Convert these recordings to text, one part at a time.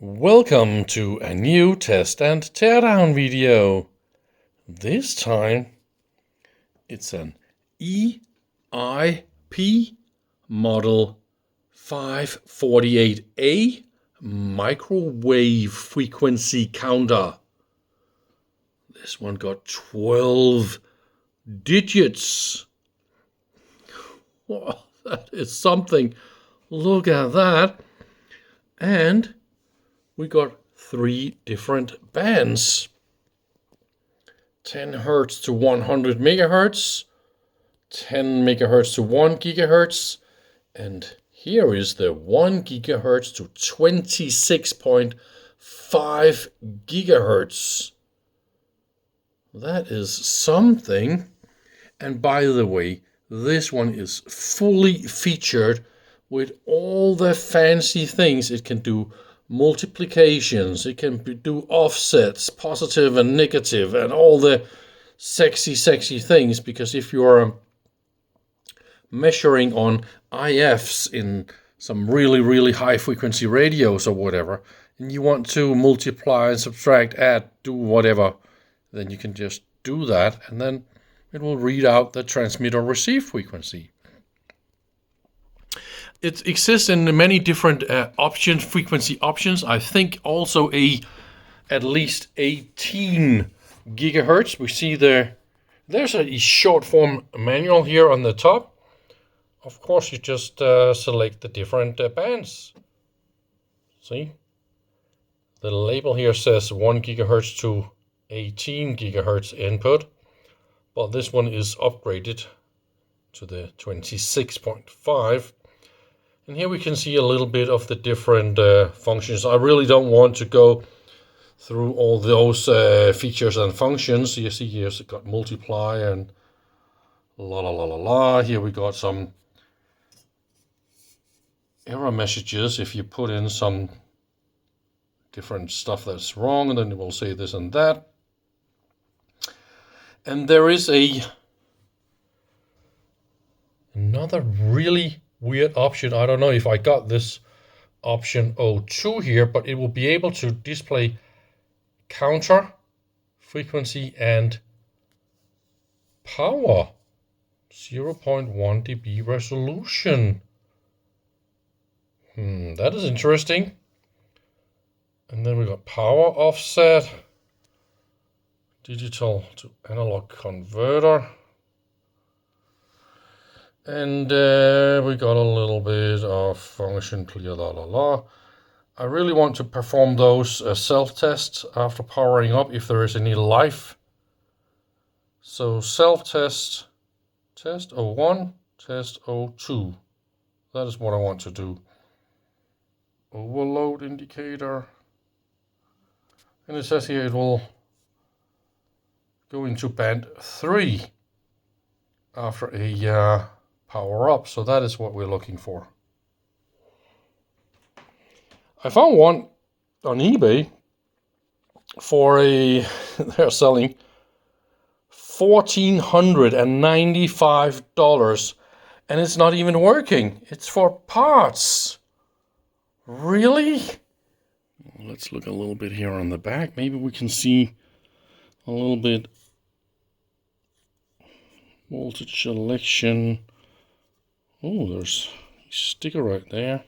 Welcome to a new test and teardown video. This time it's an EIP model 548A microwave frequency counter. This one got 12 digits. Wow, that is something. Look at that. And we got 3 different bands. 10 Hz to 100 megahertz, 10 megahertz to 1 gigahertz, and here is the 1 gigahertz to 26.5 gigahertz. That is something. And by the way, this one is fully featured with all the fancy things it can do. Multiplications, it can do offsets, positive and negative, and all the sexy things, because if you are measuring on IFs in some really high frequency radios or whatever, and you want to multiply and subtract, add, do whatever, then you can just do that, and then it will read out the transmit or receive frequency. It exists in many different frequency options. I think also at least 18 gigahertz. We see there's a short form manual here on the top. Of course, you just select the different bands. See, the label here says 1 gigahertz to 18 gigahertz input, but this one is upgraded to the 26.5. And here we can see a little bit of the different functions. I really don't want to go through all those features and functions. You see here's got multiply and la. Here we got some error messages if you put in some different stuff that's wrong, and then it will say this and that. And there is another really weird option. I don't know if I got this option 02 here, but it will be able to display counter, frequency, and power. 0.1 dB resolution. That is interesting. And then we got power offset, digital to analog converter. And we got a little bit of function clear, I really want to perform those self-tests after powering up if there is any life. So self-test, test 01, test 02. That is what I want to do. Overload indicator. And it says here it will go into band 3 after a power up, so that is what we're looking for. I found one on eBay for they're selling $1,495, and it's not even working. It's for parts. Really? Let's look a little bit here on the back. Maybe we can see a little bit. Voltage selection. Oh, there's a sticker right there.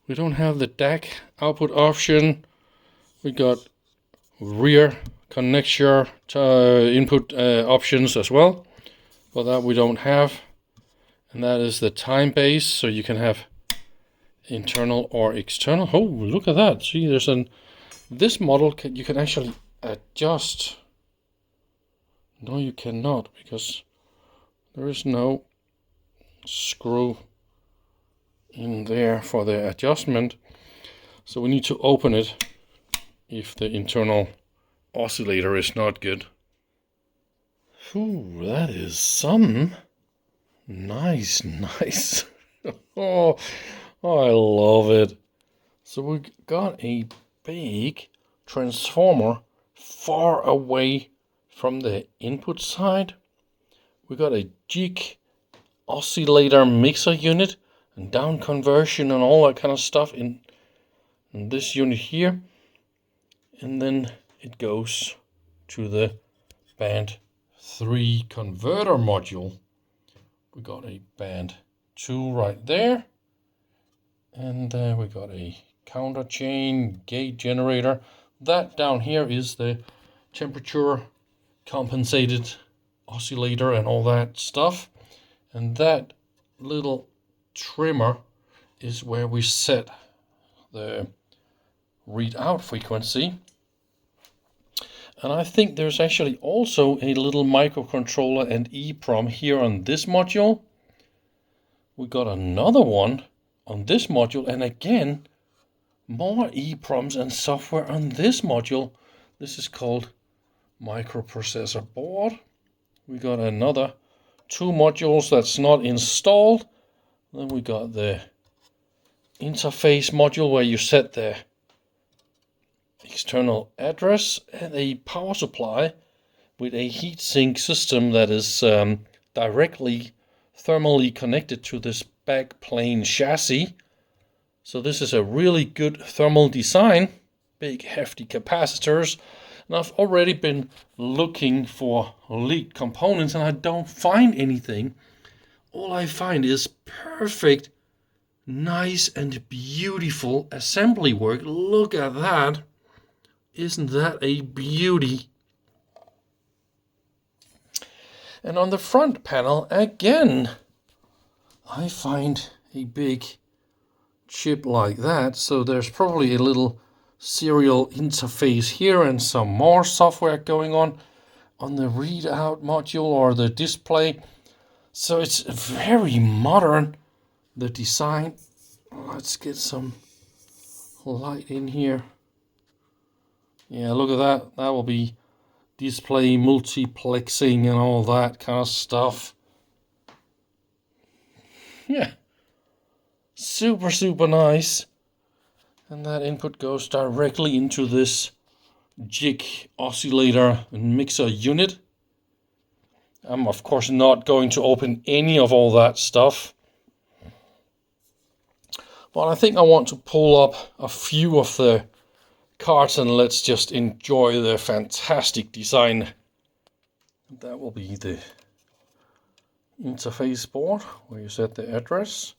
We don't have the DAC output option. We got rear connection input options as well, but that we don't have. And that is the time base, so you can have internal or external. Oh, look at that. See, there's this model you can actually adjust. No, you cannot, because there is no screw in there for the adjustment. So we need to open it if the internal oscillator is not good. Ooh, that is some nice. Oh, I love it. So we got a big transformer far away from the input side. We got a jig oscillator mixer unit and down conversion and all that kind of stuff in and this unit here, and then it goes to the band 3 converter module. We got a band 2 right there, and we got a counter chain gate generator. That down here is the temperature compensated oscillator and all that stuff, and that little trimmer is where we set the readout frequency. And I think there's actually also a little microcontroller and EEPROM here on this module. We got another one on this module, and again more EEPROMs and software on this module. This is called microprocessor board. We got another 2 modules that's not installed. Then we got the interface module where you set the external address, and a power supply with a heatsink system that is directly thermally connected to this backplane chassis. So this is a really good thermal design, big hefty capacitors. And I've already been looking for leaked components and I don't find anything. All I find is perfect, nice and beautiful assembly work. Look at that. Isn't that a beauty? And on the front panel, again, I find a big chip like that. So there's probably a little serial interface here and some more software going on the readout module or the display. So it's very modern, the design. Let's get some light in here. Yeah, look at that. That will be display multiplexing and all that kind of stuff. Yeah, super, super nice. And that input goes directly into this jig oscillator and mixer unit. I'm of course not going to open any of all that stuff, but I think I want to pull up a few of the cards and let's just enjoy the fantastic design. That will be the interface board where you set the address,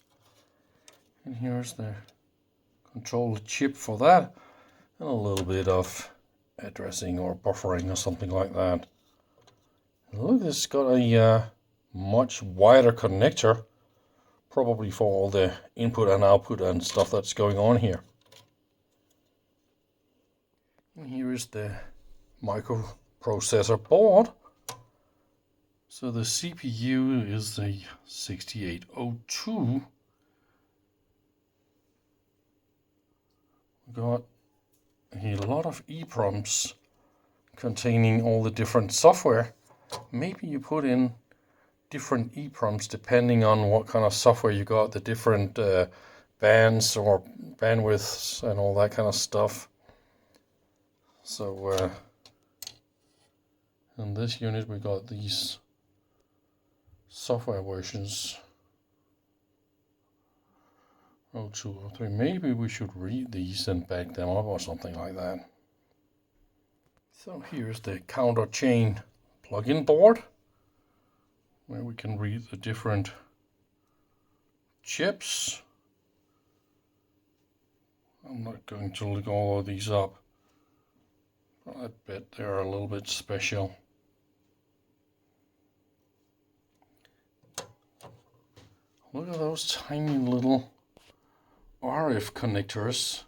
and here's the control chip for that, and a little bit of addressing or buffering or something like that. And look, it's got a much wider connector, probably for all the input and output and stuff that's going on here. And here is the microprocessor board. So the CPU is the 6802. We got a lot of EEPROMs containing all the different software. Maybe you put in different EEPROMs depending on what kind of software you got, the different bands or bandwidths and all that kind of stuff. So in this unit we got these software versions 02, 03. Maybe we should read these and back them up or something like that. So here's the counter chain plug-in board where we can read the different chips. I'm not going to look all of these up, but I bet they're a little bit special. Look at those tiny little RF connectors.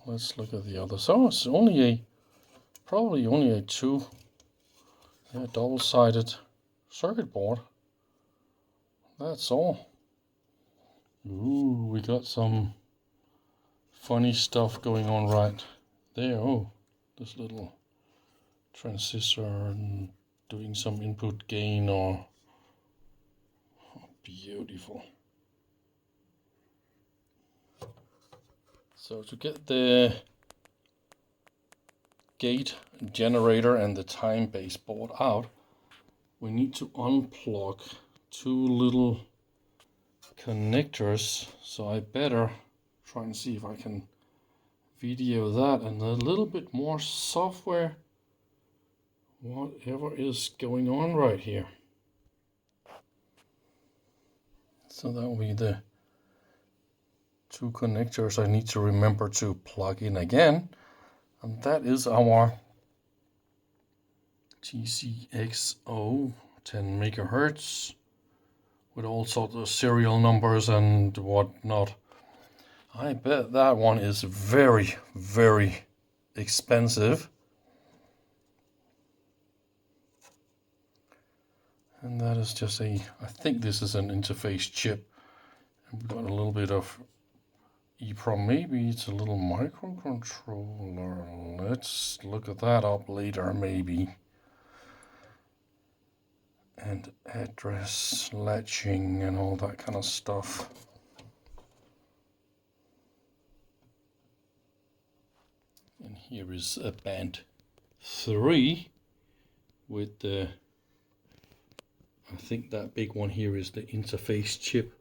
Let's look at the other. So it's only probably only a double-sided circuit board. That's all. Ooh, we got some funny stuff going on right there. Oh, this little transistor and doing some input gain or beautiful. So to get the gate generator and the time base board out, we need to unplug two little connectors. So I better try and see if I can video that and a little bit more software, whatever is going on right here. So that will be the two connectors I need to remember to plug in again. And that is our TCXO 10 megahertz with all sorts of serial numbers and whatnot. I bet that one is very, very expensive. And that is just I think this is an interface chip. And we've got a little bit of EEPROM, maybe it's a little microcontroller. Let's look at that up later, maybe. And address latching and all that kind of stuff. And here is a band 3 with the, I think that big one here is the interface chip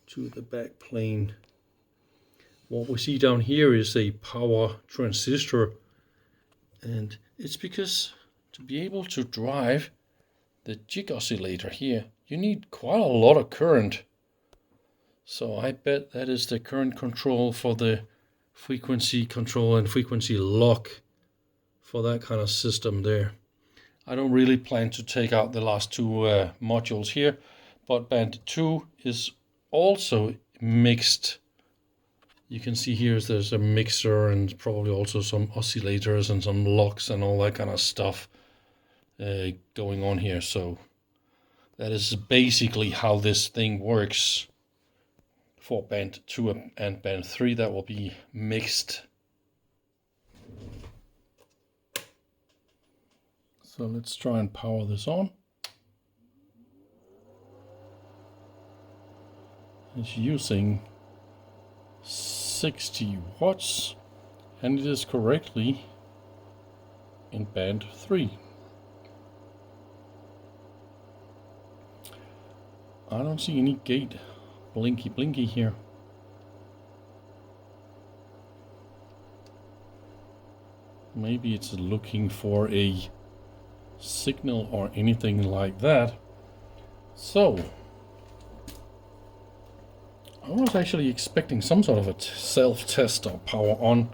to the back plane. What we see down here is a power transistor, and it's because to be able to drive the jig oscillator here, you need quite a lot of current. So I bet that is the current control for the frequency control and frequency lock for that kind of system there. I don't really plan to take out the last two modules here, but band 2 is also mixed. You can see here there's a mixer and probably also some oscillators and some locks and all that kind of stuff going on here. So that is basically how this thing works for band 2 and band 3. That will be mixed. So let's try and power this on. It's using 60 watts and it is correctly in band 3. I don't see any gate blinky here. Maybe it's looking for a signal or anything like that. So I was actually expecting some sort of a self-test or power on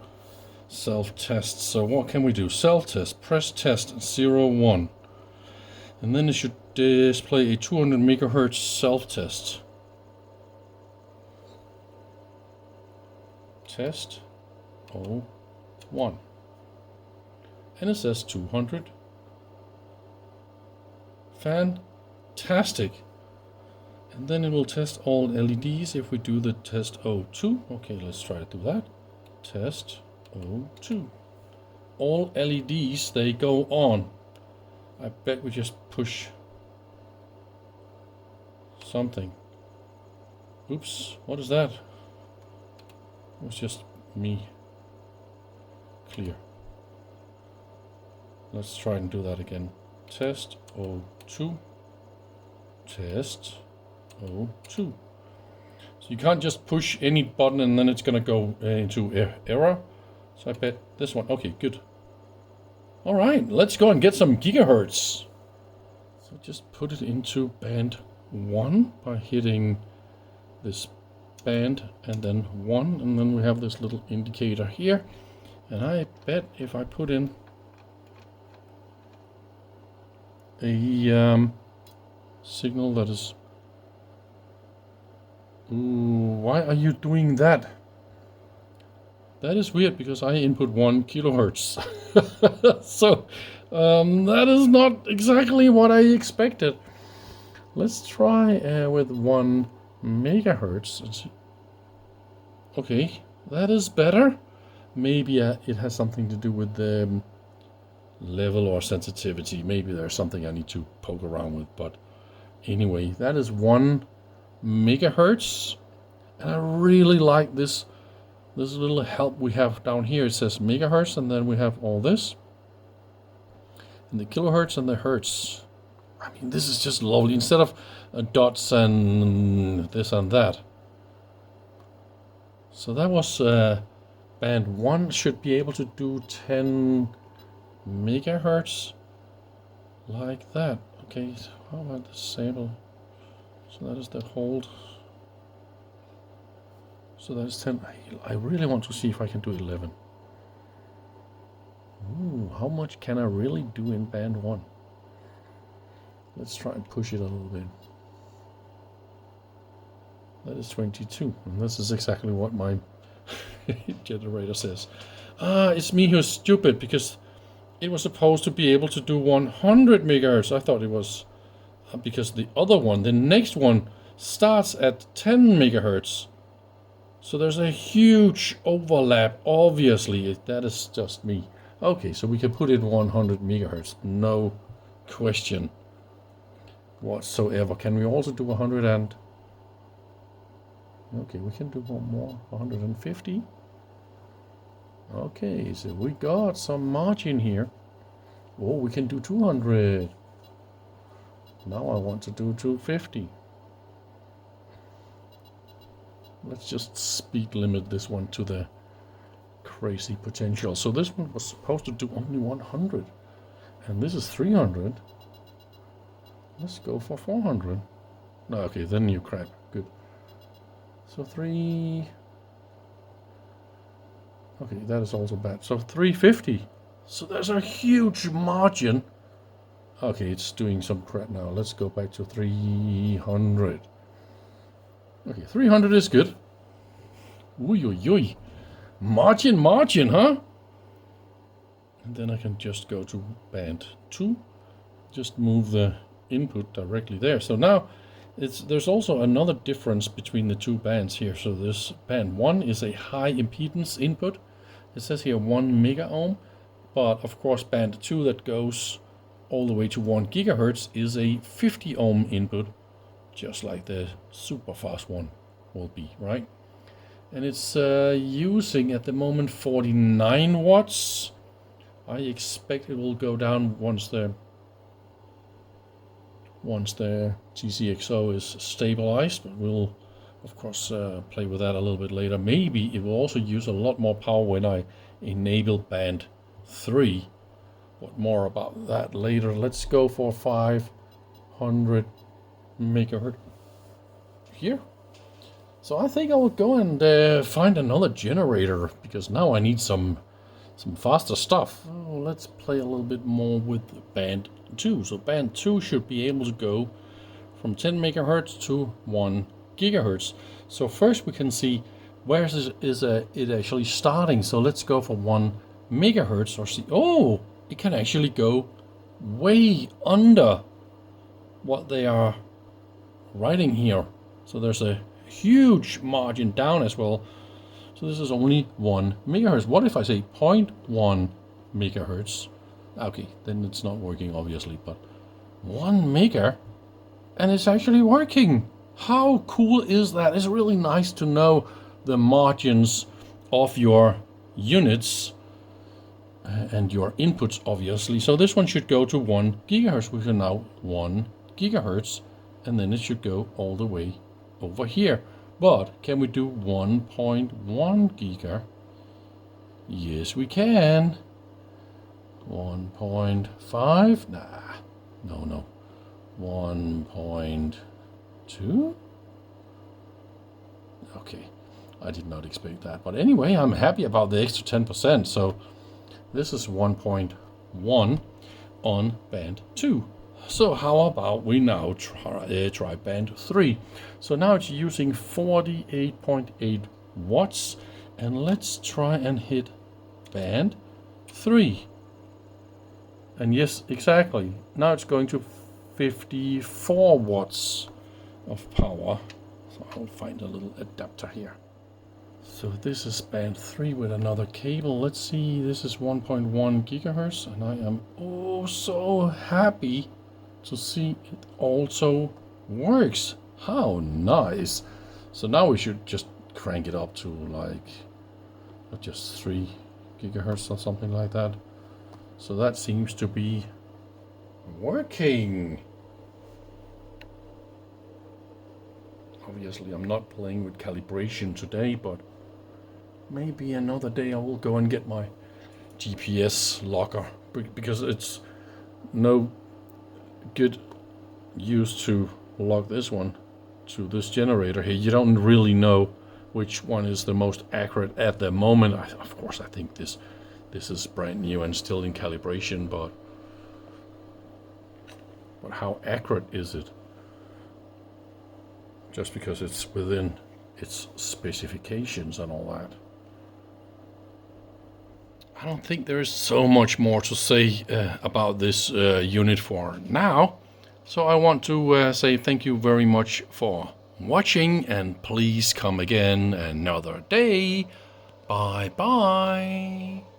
self-test. So what can we do? Self-test, press test 01. And then it should display a 200 megahertz self-test. Test 01. And it says 200. Fantastic. And then it will test all LEDs if we do the test 02. Okay, let's try to do that. Test 02. All LEDs, they go on. I bet we just push something. Oops, what is that? It was just me. Clear. Let's try and do that again. Test 02. Test 02. So you can't just push any button and then it's gonna go into error. So I bet this one. Okay, good. All right, let's go and get some gigahertz. So just put it into band 1 by hitting this band and then 1, and then we have this little indicator here. And I bet if I put in a signal that is... Ooh, why are you doing that? That is weird because I input 1 kilohertz. So that is not exactly what I expected. Let's try with 1 megahertz. Okay, that is better. Maybe it has something to do with the level or sensitivity. Maybe there's something I need to poke around with. But anyway, that is 1 megahertz. And I really like this little help we have down here. It says megahertz and then we have all this. in the kilohertz and the hertz. I mean, this is just lovely. Instead of dots and this and that. So that was band 1 should be able to do 10 megahertz like that. Okay, so how about the sample? So that is the hold. So that is 10. I really want to see if I can do 11. Ooh, how much can I really do in band 1? Let's try and push it a little bit. That is 22, and this is exactly what my generator says. It's me who's stupid, because it was supposed to be able to do 100 megahertz. I thought it was because the other one, the next one, starts at 10 megahertz. So there's a huge overlap, obviously. That is just me. Okay, so we can put in 100 megahertz, no question whatsoever. Can we also do 100 and... Okay, we can do one more, 150. Okay, so we got some margin here. Oh, we can do 200. Now I want to do 250. Let's just speed limit this one to the crazy potential. So this one was supposed to do only 100. And this is 300. Let's go for 400. No, okay, then you crap. Good. So 3... Okay, that is also bad. So 350. So there's a huge margin. Okay, it's doing some crap now. Let's go back to 300. Okay, 300 is good. Uy, uy, uy. Margin, huh? And then I can just go to band 2. Just move the input directly there. So now there's also another difference between the two bands here. So this band 1 is a high impedance input. It says here 1 mega ohm. But of course band 2 that goes all the way to 1 gigahertz is a 50 ohm input, just like the super fast one will be, right? And it's using at the moment 49 watts. I expect it will go down once the TCXO is stabilized, but we'll of course play with that a little bit later. Maybe it will also use a lot more power when I enable band 3. But more about that later. Let's go for 500 megahertz here. So I think I will go and find another generator, because now I need some faster stuff. Oh, let's play a little bit more with band 2. So band 2 should be able to go from 10 megahertz to 1 gigahertz. So first we can see where is it actually starting. So let's go for 1 megahertz or see. Oh, it can actually go way under what they are writing here. So there's a huge margin down as well. So this is only 1 megahertz. What if I say 0.1 megahertz? Okay, then it's not working obviously, but 1 mega, and it's actually working. How cool is that? It's really nice to know the margins of your units and your inputs, obviously. So this one should go to 1 gigahertz. We can now 1 gigahertz, and then it should go all the way over here. But can we do 1.1 giga? Yes, we can. 1.5? Nah, no. 1.2? Okay, I did not expect that. But anyway, I'm happy about the extra 10%. So this is 1.1 on band 2. So how about we now try band 3. So now it's using 48.8 watts. And let's try and hit band 3. And yes, exactly. Now it's going to 54 watts of power. So I'll find a little adapter here. So this is band 3 with another cable. Let's see, this is 1.1 gigahertz, and I am oh so happy to see it also works. How nice. So now we should just crank it up to like just 3 gigahertz or something like that. So that seems to be working. Obviously, I'm not playing with calibration today, but maybe another day I will go and get my GPS locker, because it's no good use to log this one to this generator here. You don't really know which one is the most accurate at the moment. Of course, I think this is brand new and still in calibration, but how accurate is it? Just because it's within its specifications and all that. I don't think there is so much more to say about this unit for now. So I want to say thank you very much for watching, and please come again another day. Bye bye.